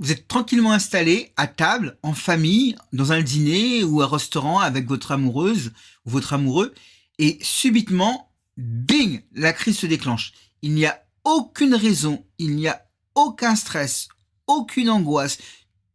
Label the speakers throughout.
Speaker 1: Vous êtes tranquillement installé à table, en famille, dans un dîner ou un restaurant avec votre amoureuse ou votre amoureux, et subitement, bing, la crise se déclenche. Il n'y a aucune raison, il n'y a aucun stress, aucune angoisse.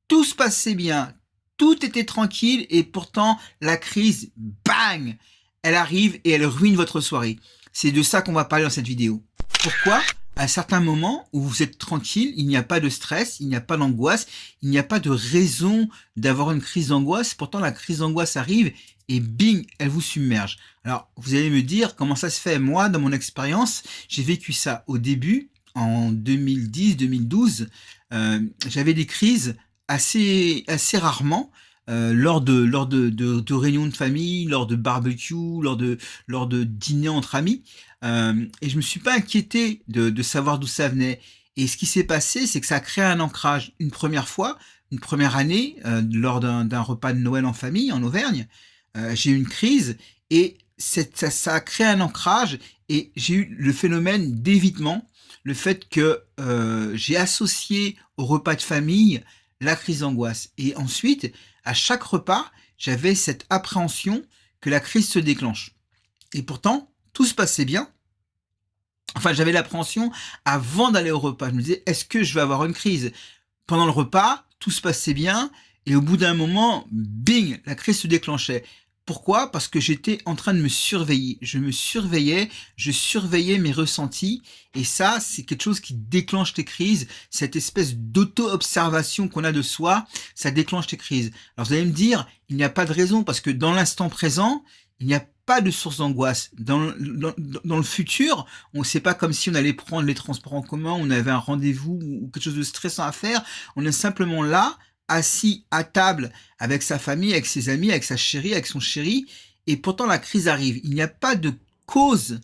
Speaker 1: Tout se passait bien, tout était tranquille et pourtant la crise, bang, elle arrive et elle ruine votre soirée. C'est de ça qu'on va parler dans cette vidéo. Pourquoi? À certains moments où vous êtes tranquille, il n'y a pas de stress, il n'y a pas d'angoisse, il n'y a pas de raison d'avoir une crise d'angoisse. Pourtant, la crise d'angoisse arrive et bing, elle vous submerge. Alors, vous allez me dire comment ça se fait. Moi, dans mon expérience, j'ai vécu ça au début, en 2010-2012. J'avais des crises assez rarement. Lors de réunions de famille, lors de barbecue, lors de dîners entre amis. Et je me suis pas inquiété de savoir d'où ça venait. Et ce qui s'est passé, c'est que ça a créé un ancrage. Une première fois, une première année, lors d'un repas de Noël en famille, en Auvergne, j'ai eu une crise et ça a créé un ancrage et j'ai eu le phénomène d'évitement, le fait que j'ai associé au repas de famille la crise d'angoisse. Et ensuite, à chaque repas, j'avais cette appréhension que la crise se déclenche. Et pourtant, tout se passait bien. Enfin, j'avais l'appréhension avant d'aller au repas. Je me disais, est-ce que je vais avoir une crise? Pendant le repas, tout se passait bien. Et au bout d'un moment, bing, la crise se déclenchait. Pourquoi? Parce que j'étais en train de me surveiller. Je me surveillais, je surveillais mes ressentis. Et ça, c'est quelque chose qui déclenche les crises. Cette espèce d'auto-observation qu'on a de soi, ça déclenche les crises. Alors vous allez me dire, il n'y a pas de raison parce que dans l'instant présent, il n'y a pas de source d'angoisse. Dans le futur, on ne sait pas comme si on allait prendre les transports en commun, on avait un rendez-vous ou quelque chose de stressant à faire. On est simplement là, assis à table avec sa famille, avec ses amis, avec sa chérie, avec son chéri, et pourtant la crise arrive. Il n'y a pas de cause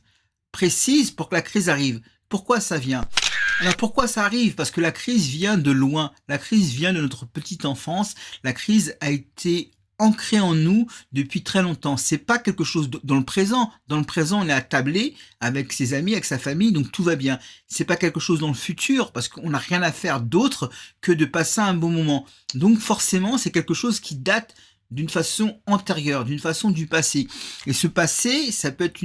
Speaker 1: précise pour que la crise arrive. Pourquoi ça vient? Alors pourquoi ça arrive? Parce que la crise vient de loin. La crise vient de notre petite enfance. La crise a été ancrée en nous depuis très longtemps. C'est pas quelque chose dans le présent. Dans le présent, on est attablé avec ses amis, avec sa famille, donc tout va bien. C'est pas quelque chose dans le futur parce qu'on n'a rien à faire d'autre que de passer un bon moment. Donc forcément, c'est quelque chose qui date d'une façon antérieure, d'une façon du passé. Et ce passé, ça peut être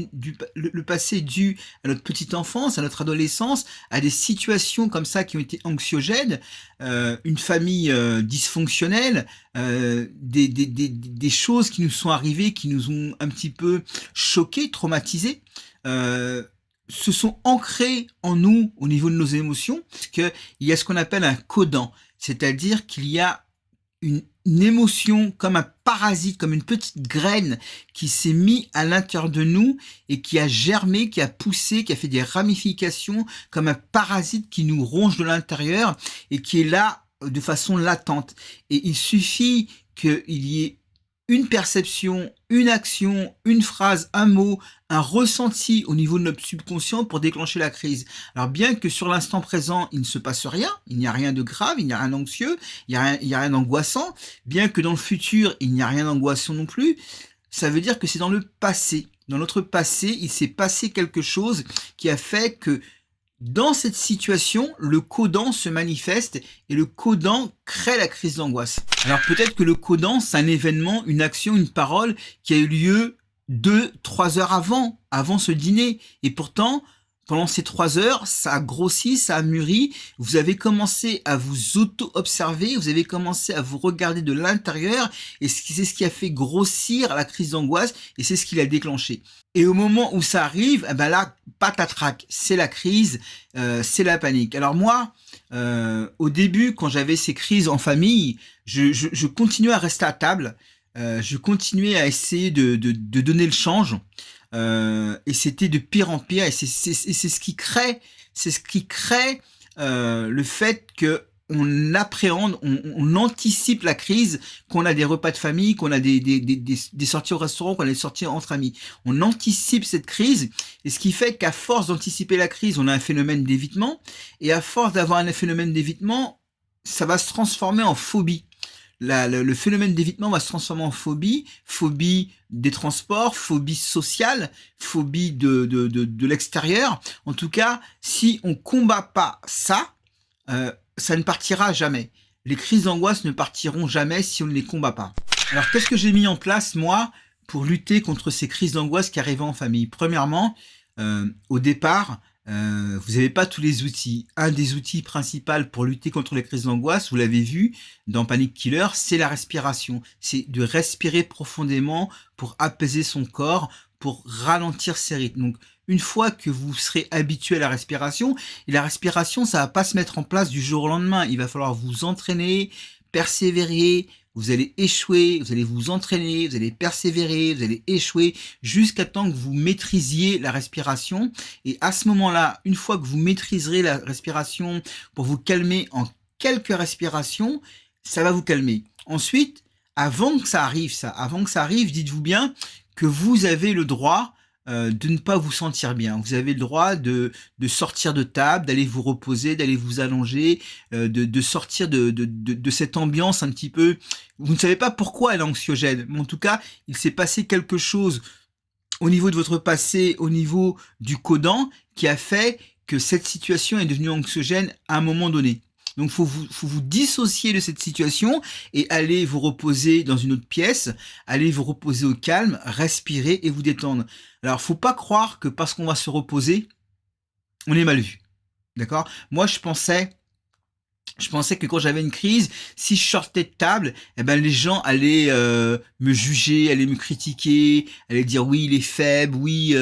Speaker 1: le passé dû à notre petite enfance, à notre adolescence, à des situations comme ça qui ont été anxiogènes, une famille dysfonctionnelle, des choses qui nous sont arrivées, qui nous ont un petit peu choqués, traumatisés. Se sont ancrés en nous au niveau de nos émotions, parce qu'il y a ce qu'on appelle un codant, c'est-à-dire qu'il y a une émotion comme un parasite, comme une petite graine qui s'est mis à l'intérieur de nous et qui a germé, qui a poussé, qui a fait des ramifications comme un parasite qui nous ronge de l'intérieur et qui est là de façon latente. Et il suffit qu'il y ait une perception, une action, une phrase, un mot, un ressenti au niveau de notre subconscient pour déclencher la crise. Alors bien que sur l'instant présent, il ne se passe rien, il n'y a rien de grave, il n'y a rien d'anxieux, il n'y a rien d'angoissant, bien que dans le futur, il n'y a rien d'angoissant non plus, ça veut dire que c'est dans le passé. Dans notre passé, il s'est passé quelque chose qui a fait que dans cette situation, le codant se manifeste et le codant crée la crise d'angoisse. Alors peut-être que le codant, c'est un événement, une action, une parole qui a eu lieu 2-3 heures avant ce dîner. Et pourtant, pendant ces 3 heures, ça a grossi, ça a mûri. Vous avez commencé à vous auto-observer, vous avez commencé à vous regarder de l'intérieur et c'est ce qui a fait grossir la crise d'angoisse et c'est ce qui l'a déclenché. Et au moment où ça arrive, eh ben là, patatrac, c'est la crise, c'est la panique. Alors moi, au début, quand j'avais ces crises en famille, je continuais à rester à table, je continuais à essayer de donner le change. Et c'était de pire en pire et c'est ce qui crée le fait que on appréhende, on anticipe la crise, qu'on a des repas de famille, qu'on a des sorties au restaurant, qu'on a des sorties entre amis. On anticipe cette crise et ce qui fait qu'à force d'anticiper la crise, on a un phénomène d'évitement et à force d'avoir un phénomène d'évitement, ça va se transformer en phobie. Le phénomène d'évitement va se transformer en phobie, phobie des transports, phobie sociale, phobie de l'extérieur. En tout cas, si on combat pas ça, ça ne partira jamais. les crises d'angoisse ne partiront jamais si on ne les combat pas. Alors, qu'est-ce que j'ai mis en place, moi, pour lutter contre ces crises d'angoisse qui arrivaient en famille? Premièrement, au départ, vous n'avez pas tous les outils. Un des outils principaux pour lutter contre les crises d'angoisse, vous l'avez vu dans Panic Killer, c'est la respiration. C'est de respirer profondément pour apaiser son corps, pour ralentir ses rythmes. Donc, une fois que vous serez habitué à la respiration, et la respiration, ça va pas se mettre en place du jour au lendemain. Il va falloir vous entraîner, persévérer, vous allez échouer, vous allez vous entraîner, vous allez persévérer, vous allez échouer jusqu'à temps que vous maîtrisiez la respiration. Et à ce moment-là, une fois que vous maîtriserez la respiration pour vous calmer en quelques respirations, ça va vous calmer. Ensuite, avant que ça arrive, dites-vous bien que vous avez le droit de ne pas vous sentir bien. Vous avez le droit de sortir de table, d'aller vous reposer, d'aller vous allonger, de sortir de cette ambiance un petit peu. Vous ne savez pas pourquoi elle est anxiogène, mais en tout cas, il s'est passé quelque chose au niveau de votre passé, au niveau du codant, qui a fait que cette situation est devenue anxiogène à un moment donné. Donc, faut vous dissocier de cette situation et aller vous reposer dans une autre pièce, aller vous reposer au calme, respirer et vous détendre. Alors, faut pas croire que parce qu'on va se reposer, on est mal vu. D'accord? Moi, je pensais que quand j'avais une crise, si je sortais de table, eh ben les gens allaient me juger, allaient me critiquer, allaient dire oui il est faible, oui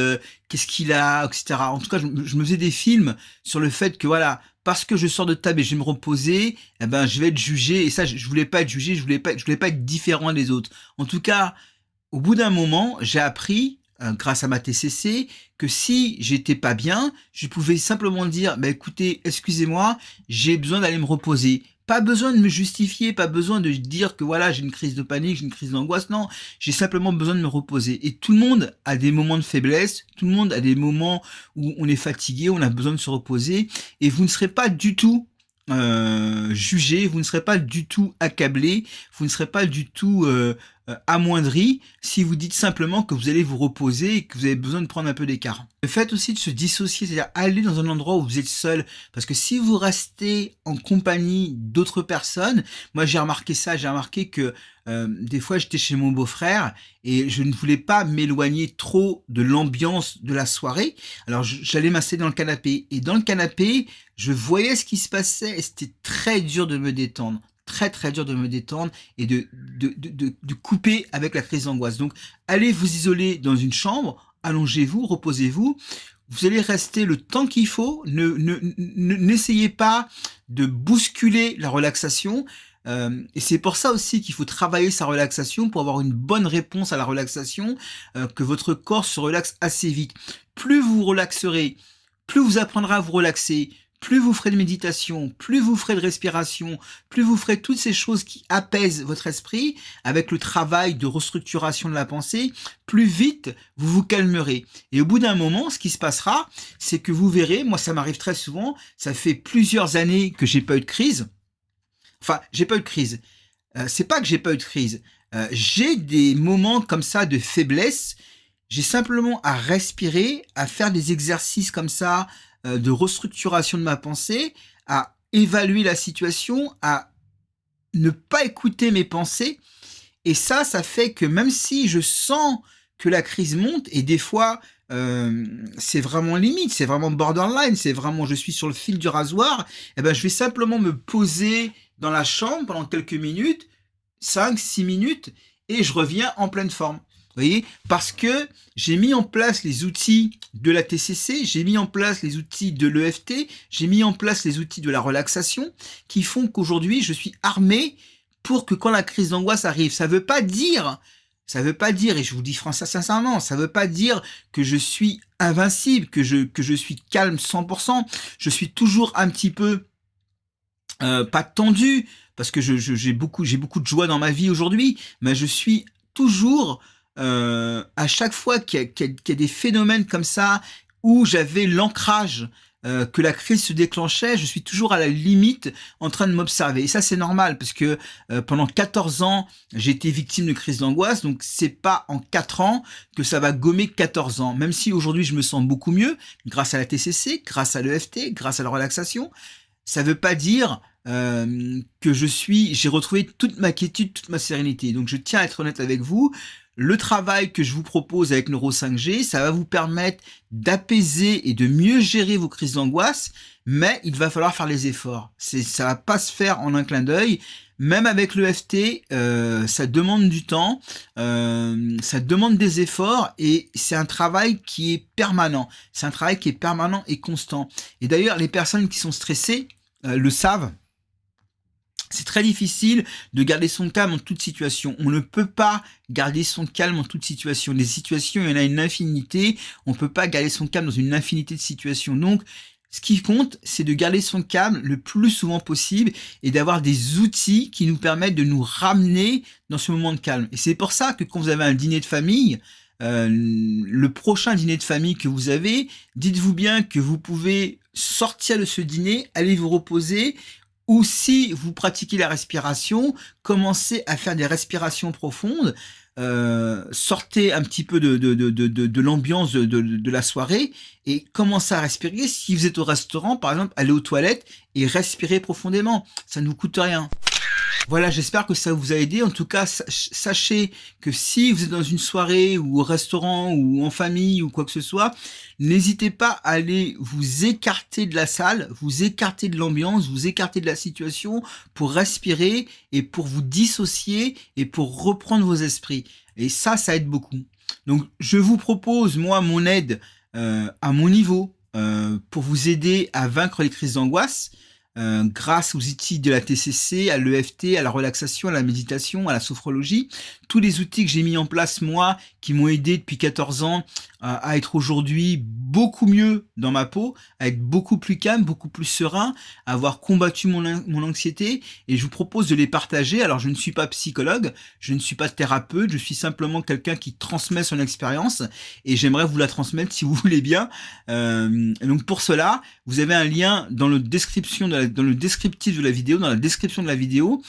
Speaker 1: qu'est-ce qu'il a, etc. En tout cas, je me faisais des films sur le fait que voilà, parce que je sors de table et je vais me reposer, eh ben je vais être jugé. Et ça, je voulais pas être jugé, je voulais pas être différent des autres. En tout cas, au bout d'un moment, j'ai appris grâce à ma TCC, que si j'étais pas bien, je pouvais simplement dire, bah écoutez, excusez-moi, j'ai besoin d'aller me reposer. Pas besoin de me justifier, pas besoin de dire que voilà, j'ai une crise de panique, j'ai une crise d'angoisse. Non, j'ai simplement besoin de me reposer. Et tout le monde a des moments de faiblesse, tout le monde a des moments où on est fatigué, on a besoin de se reposer. Et vous ne serez pas du tout jugé, vous ne serez pas du tout accablé, vous ne serez pas du tout amoindri si vous dites simplement que vous allez vous reposer et que vous avez besoin de prendre un peu d'écart. Le fait aussi de se dissocier, c'est-à-dire aller dans un endroit où vous êtes seul, parce que si vous restez en compagnie d'autres personnes, moi j'ai remarqué ça, j'ai remarqué que des fois j'étais chez mon beau-frère et je ne voulais pas m'éloigner trop de l'ambiance de la soirée, alors j'allais m'asseoir dans le canapé, et dans le canapé, je voyais ce qui se passait et c'était très dur de me détendre. Très dur de me détendre et de couper avec la crise d'angoisse. Donc, allez vous isoler dans une chambre, allongez-vous, reposez-vous. Vous allez rester le temps qu'il faut. N'essayez pas de bousculer la relaxation. Et c'est pour ça aussi qu'il faut travailler sa relaxation pour avoir une bonne réponse à la relaxation, que votre corps se relaxe assez vite. Plus vous relaxerez, plus vous apprendrez à vous relaxer, plus vous ferez de méditation, plus vous ferez de respiration, plus vous ferez toutes ces choses qui apaisent votre esprit avec le travail de restructuration de la pensée, plus vite vous vous calmerez. Et au bout d'un moment, ce qui se passera, c'est que vous verrez, moi ça m'arrive très souvent, ça fait plusieurs années que j'ai pas eu de crise. Enfin, j'ai pas eu de crise. C'est pas que j'ai pas eu de crise. J'ai des moments comme ça de faiblesse. J'ai simplement à respirer, à faire des exercices comme ça, de restructuration de ma pensée, à évaluer la situation, à ne pas écouter mes pensées. Et ça fait que même si je sens que la crise monte, et des fois, c'est vraiment limite, c'est vraiment borderline, c'est vraiment je suis sur le fil du rasoir, et ben je vais simplement me poser dans la chambre pendant quelques minutes, 5-6 minutes, et je reviens en pleine forme. Vous voyez, parce que j'ai mis en place les outils de la TCC, j'ai mis en place les outils de l'EFT, j'ai mis en place les outils de la relaxation qui font qu'aujourd'hui, je suis armé pour que quand la crise d'angoisse arrive, ça veut pas dire, et je vous dis sincèrement, ça veut pas dire que je suis invincible, que je suis calme 100%. Je suis toujours un petit peu pas tendu, parce que j'ai beaucoup de joie dans ma vie aujourd'hui, mais je suis toujours à chaque fois qu'il y a des phénomènes comme ça où j'avais l'ancrage que la crise se déclenchait, je suis toujours à la limite en train de m'observer. Et ça, c'est normal parce que pendant 14 ans, j'ai été victime de crise d'angoisse. Donc, c'est pas en 4 ans que ça va gommer 14 ans. Même si aujourd'hui, je me sens beaucoup mieux grâce à la TCC, grâce à l'EFT, grâce à la relaxation. ça veut pas dire que j'ai retrouvé toute ma quiétude, toute ma sérénité. Donc je tiens à être honnête avec vous. Le travail que je vous propose avec Neuro 5G, ça va vous permettre d'apaiser et de mieux gérer vos crises d'angoisse, mais il va falloir faire les efforts. Ça va pas se faire en un clin d'œil. Même avec l'EFT, ça demande du temps, ça demande des efforts et c'est un travail qui est permanent. C'est un travail qui est permanent et constant. Et d'ailleurs, les personnes qui sont stressées le savent. C'est très difficile de garder son calme en toute situation. On ne peut pas garder son calme en toute situation. Les situations, il y en a une infinité. On ne peut pas garder son calme dans une infinité de situations. Donc, ce qui compte, c'est de garder son calme le plus souvent possible et d'avoir des outils qui nous permettent de nous ramener dans ce moment de calme. Et c'est pour ça que quand vous avez un dîner de famille, le prochain dîner de famille que vous avez, dites-vous bien que vous pouvez sortir de ce dîner, aller vous reposer, ou si vous pratiquez la respiration, commencez à faire des respirations profondes, sortez un petit peu de l'ambiance de la soirée et commencez à respirer. Si vous êtes au restaurant, par exemple, allez aux toilettes et respirez profondément. Ça ne vous coûte rien. Voilà, j'espère que ça vous a aidé. En tout cas, sachez que si vous êtes dans une soirée ou au restaurant ou en famille ou quoi que ce soit, n'hésitez pas à aller vous écarter de la salle, vous écarter de l'ambiance, vous écarter de la situation pour respirer et pour vous dissocier et pour reprendre vos esprits. Et ça aide beaucoup. Donc, je vous propose, moi, mon aide à mon niveau pour vous aider à vaincre les crises d'angoisse. Grâce aux outils de la TCC, à l'EFT, à la relaxation, à la méditation, à la sophrologie, tous les outils que j'ai mis en place moi, qui m'ont aidé depuis 14 ans à être aujourd'hui beaucoup mieux dans ma peau, à être beaucoup plus calme, beaucoup plus serein, à avoir combattu mon anxiété, et je vous propose de les partager. Alors je ne suis pas psychologue, je ne suis pas thérapeute, je suis simplement quelqu'un qui transmet son expérience, et j'aimerais vous la transmettre si vous voulez bien. Donc pour cela, vous avez un lien dans le descriptif de la vidéo, dans la description de la vidéo,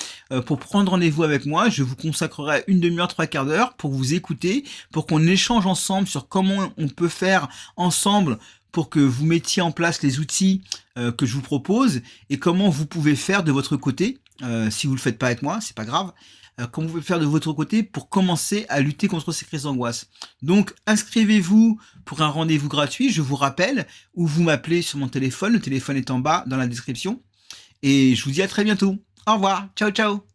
Speaker 1: pour prendre rendez-vous avec moi. Je vous consacrerai une demi-heure, 3/4 d'heure pour vous écouter, pour qu'on échange ensemble sur comment on peut faire ensemble pour que vous mettiez en place les outils que je vous propose et comment vous pouvez faire de votre côté, si vous le faites pas avec moi, c'est pas grave, comment vous pouvez faire de votre côté pour commencer à lutter contre ces crises d'angoisse. Donc, inscrivez-vous pour un rendez-vous gratuit, je vous rappelle, ou vous m'appelez sur mon téléphone, le téléphone est en bas dans la description. Et je vous dis à très bientôt. Au revoir, ciao ciao.